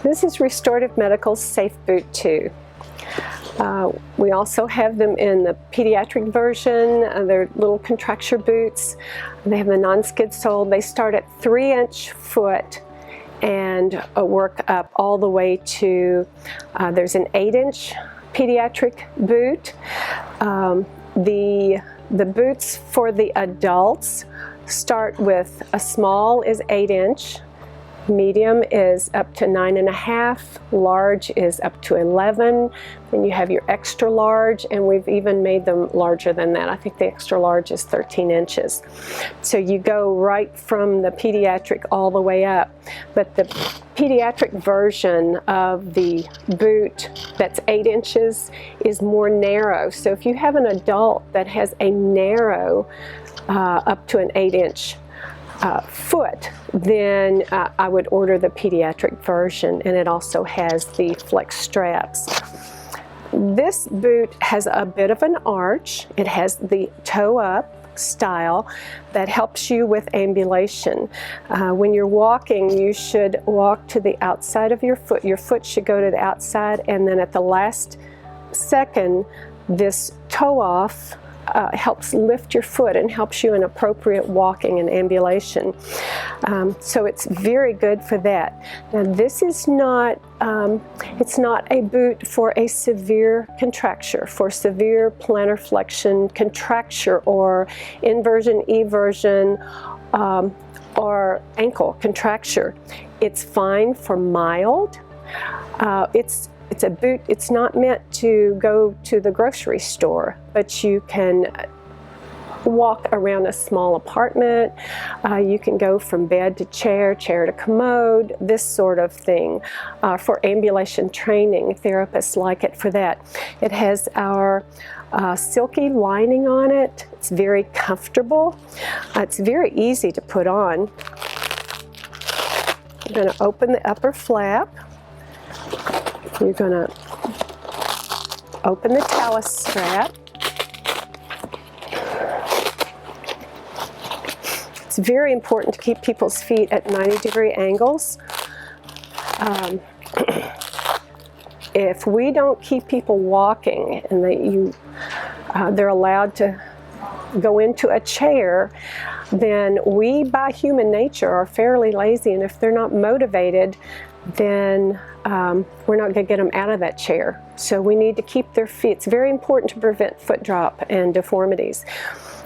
This is Restorative Medical's Safe Boot II. We also have them in the pediatric version. They're little Contracture boots. They have the non-skid sole. They start at 3-inch foot and work up all the way to, there's an 8-inch pediatric boot. The boots for the adults start with a small is 8-inch, medium is up to 9.5, large is up to 11, then you have your extra large, and we've even made them larger than that. I think the extra large is 13 inches. So you go right from the pediatric all the way up, but the pediatric version of the boot that's 8 inches is more narrow. So if you have an adult that has a narrow up to an 8-inch foot, then I would order the pediatric version, and it also has the flex straps. This boot has a bit of an arch. It has the toe up style that helps you with ambulation. When you're walking, you should walk to the outside of your foot. Your foot should go to the outside, and then at the last second, this toe off helps lift your foot and helps you in appropriate walking and ambulation. So it's very good for that. Now this is not, it's not a boot for a severe contracture, for severe plantar flexion contracture or inversion, eversion, or ankle contracture. It's fine for mild. It's a boot, it's not meant to go to the grocery store, but you can walk around a small apartment. You can go from bed to chair, chair to commode, this sort of thing. For ambulation training, therapists like it for that. It has our silky lining on it. It's very comfortable. It's very easy to put on. I'm going to open the upper flap. You're going to open the talus strap. It's very important to keep people's feet at 90-degree angles. If we don't keep people walking and they're allowed to go into a chair, then we, by human nature, are fairly lazy, and if they're not motivated, then we're not going to get them out of that chair. So we need to keep their feet. It's very important to prevent foot drop and deformities.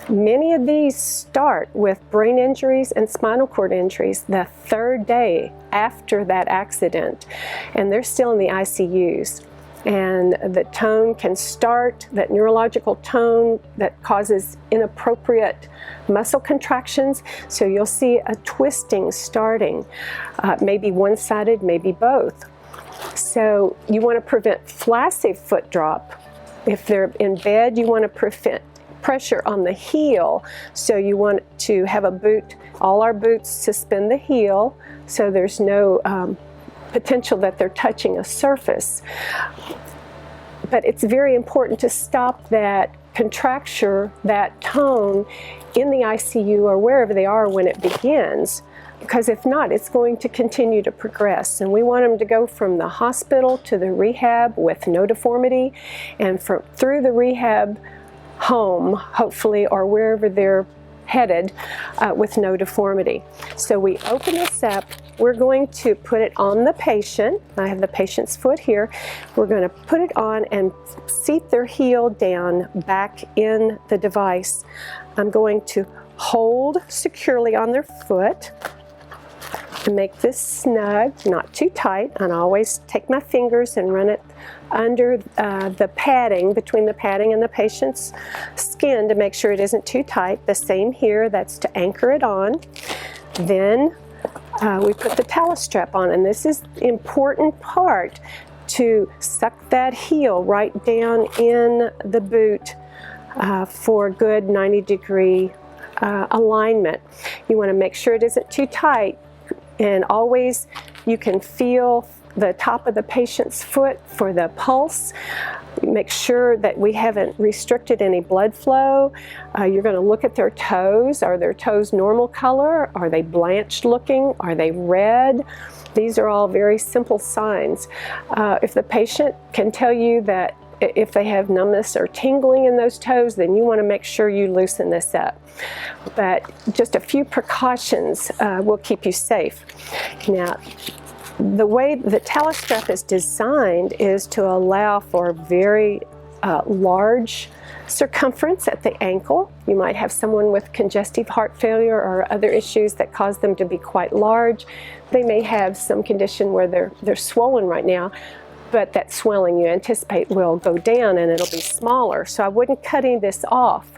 Many of these start with brain injuries and spinal cord injuries the 3rd day after that accident, and they're still in the ICUs. And the tone can start, that neurological tone that causes inappropriate muscle contractions. So you'll see a twisting starting, maybe one-sided, maybe both. So you want to prevent flaccid foot drop. If they're in bed, you want to prevent pressure on the heel. So you want to have a boot, all our boots suspend the heel, so there's no potential that they're touching a surface. But it's very important to stop that contracture, that tone in the ICU or wherever they are when it begins, because if not, it's going to continue to progress. And we want them to go from the hospital to the rehab with no deformity, and through the rehab home, hopefully, or wherever they're headed with no deformity. So we open this up. We're going to put it on the patient. I have the patient's foot here. We're going to put it on and seat their heel down back in the device. I'm going to hold securely on their foot and make this snug, not too tight. And I always take my fingers and run it under the padding, between the padding and the patient's skin, to make sure it isn't too tight. The same here, that's to anchor it on. Then we put the talus strap on, and this is the important part, to suck that heel right down in the boot for good 90-degree alignment. You want to make sure it isn't too tight, and always you can feel the top of the patient's foot for the pulse. Make sure that we haven't restricted any blood flow. You're going to look at their toes. Are their toes normal color? Are they blanched looking? Are they red? These are all very simple signs. If the patient can tell you that if they have numbness or tingling in those toes, then you want to make sure you loosen this up. But just a few precautions will keep you safe. Now, the way the talus strap is designed is to allow for very large circumference at the ankle. You might have someone with congestive heart failure or other issues that cause them to be quite large. They may have some condition where they're swollen right now, but that swelling you anticipate will go down and it'll be smaller. So I wouldn't cutting this off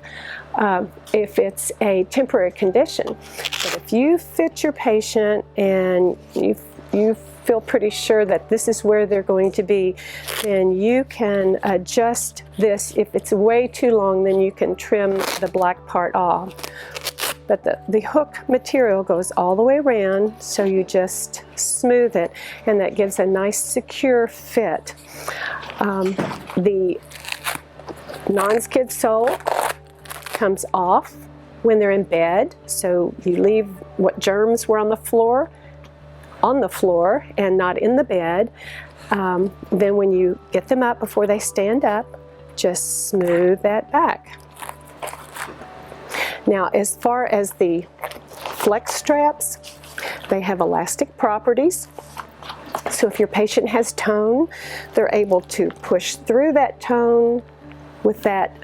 if it's a temporary condition. But if you fit your patient and you feel pretty sure that this is where they're going to be, then you can adjust this. If it's way too long, then you can trim the black part off. But the hook material goes all the way around, so you just smooth it, and that gives a nice secure fit. The non-skid sole comes off when they're in bed, so you leave what germs were on the floor and not in the bed. Then when you get them up before they stand up, just smooth that back. Now, as far as the flex straps, they have elastic properties. So if your patient has tone, they're able to push through that tone with that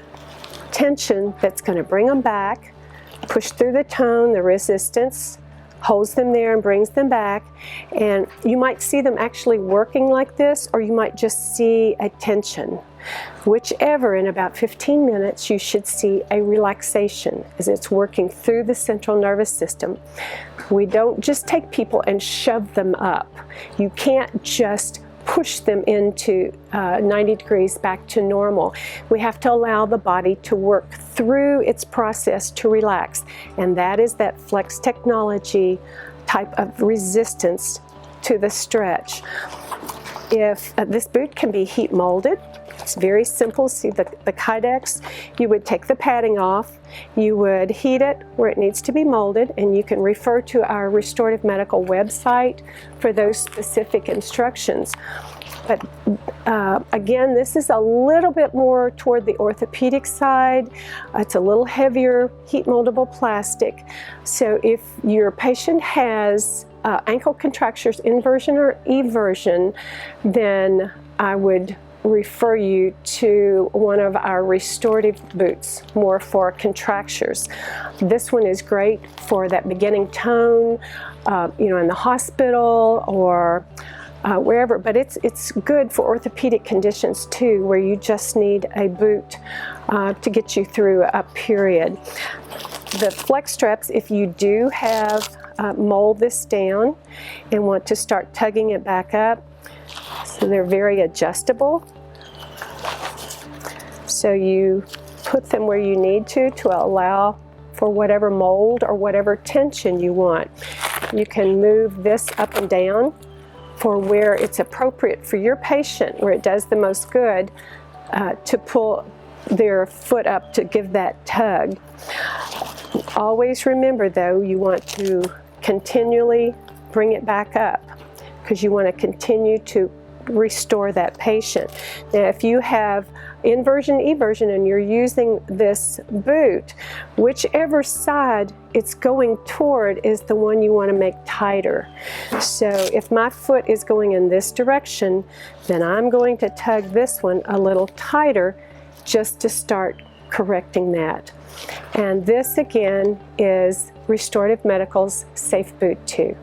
tension that's going to bring them back, push through the tone, the resistance, holds them there and brings them back. And you might see them actually working like this, or you might just see a tension. Whichever, in about 15 minutes, you should see a relaxation as it's working through the central nervous system. We don't just take people and shove them up. You can't just push them into 90 degrees back to normal. We have to allow the body to work through its process to relax, and that is that flex technology type of resistance to the stretch. If this boot can be heat molded, it's very simple. See the Kydex? You would take the padding off, you would heat it where it needs to be molded, and you can refer to our restorative medical website for those specific instructions. But again, this is a little bit more toward the orthopedic side. It's a little heavier heat moldable plastic. So if your patient has ankle contractures, inversion or eversion, then I would refer you to one of our restorative boots, more for contractures. This one is great for that beginning tone, in the hospital or wherever, but it's good for orthopedic conditions too, where you just need a boot to get you through a period. The flex straps, if you do have mold this down and want to start tugging it back up, so they're very adjustable. So you put them where you need to allow for whatever mold or whatever tension you want. You can move this up and down for where it's appropriate for your patient, where it does the most good, to pull their foot up to give that tug. Always remember though, you want to continually bring it back up because you want to continue to restore that patient. Now, if you have inversion, eversion, and you're using this boot, whichever side it's going toward is the one you want to make tighter. So if my foot is going in this direction, then I'm going to tug this one a little tighter just to start correcting that. And this again is Restorative Medical's Safe Boot II.